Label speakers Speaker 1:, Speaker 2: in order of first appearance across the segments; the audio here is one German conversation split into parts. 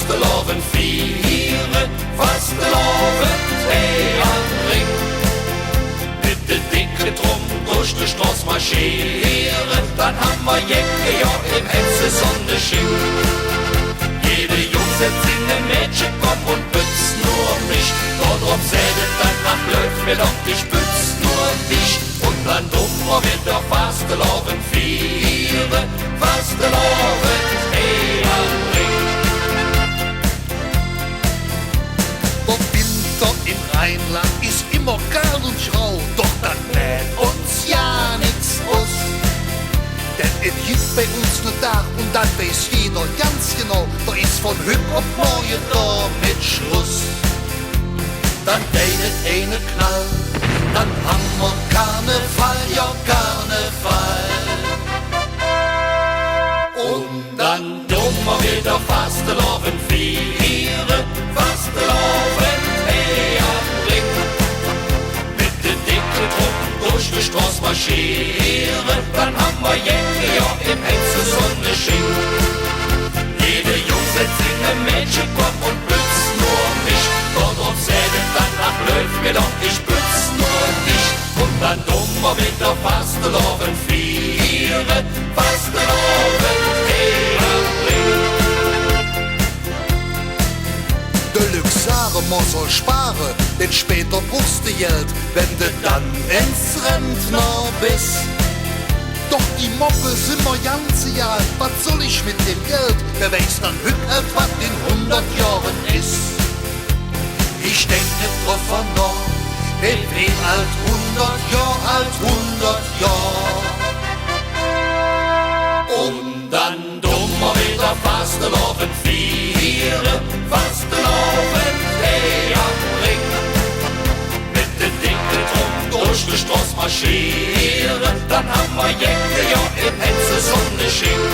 Speaker 1: vasteloven vieren, vasteloven hey am Ring. Mit de dicke Drum durch die Straße marschieren, dann haben wir Jecke ja im Hetze Sonne schien. Jede Jungs setzt in den Mädchen komm und bützt nur mich. Dort sädet dann am Blöd mir doch, ich bütz nur dich. Und dann dummer wird der vasteloven vieren, vasteloven hey am Ring.
Speaker 2: Der Winter im Rheinland ist immer kahl und grau, doch dann näht uns ja nix aus. Denn es gibt bei uns nur Tag und dann weiß jeder ganz genau, da ist von Hüb auf morgen damit Schluss.
Speaker 1: Dann deinet eine Knall, dann haben wir Karneval, ja Karneval. Und dann dummer wieder vasteloven vieren, vasteloven hey am Ring. Mit de dicke Drum durch die Straße marschieren, dann haben wir Jacke ja im Hetze Sonne schien. Jede Jungs setzt in den Mädchenkopf und bützt nur mich. Dort sädet dann nach Löw mir doch, ich bütz nur dich. Und dann dummer mit der vasteloven vieren, vasteloven hey am Ring.
Speaker 2: De Luxare man soll sparen, denn später brauchst du Geld, wenn du dann ins Rentner bist. Doch die Moppe sind mir ganz egal, was soll ich mit dem Geld? Wer weiß dann hübsch, was in 100 Jahren ist. Ich denk nicht drauf noch, wer wird alt 100 Jahre, alt 100 Jahre.
Speaker 1: Und dann dummer wieder vasteloven vieren, vasteloven hey am Ring. Mit de dicke Drum durch die Straße marschieren, dann haben wir Jacke ja im Hetze Sonne schien.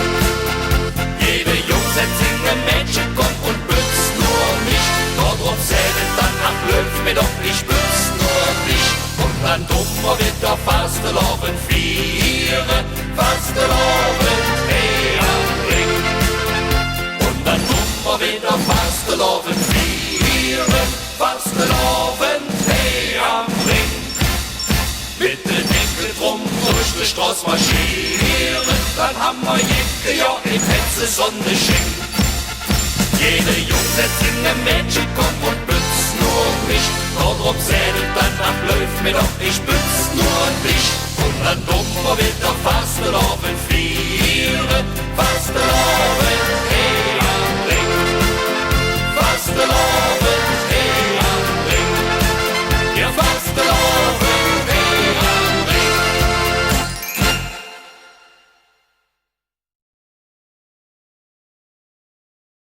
Speaker 1: Jede Jungs setzt in den Mädchenkopf und bützt nur mich. Dort sädet dann am Löw mir doch, ich bütz nur dich. Und dann dummer wird der vasteloven vieren, vasteloven hey am Ring. Und dann dummer wird der vasteloven vieren, vasteloven hey am Ring. Mit de dicke Drum durch die Straße marschieren, dann haben wir Jacke ja im Hetze Sonne schien. Jede Jungs setzt in den Mädchenkopf und bützt nur mich. Dort sädet dann am Löw mir doch, ich bütz nur dich. Und dann dummer wird der vasteloven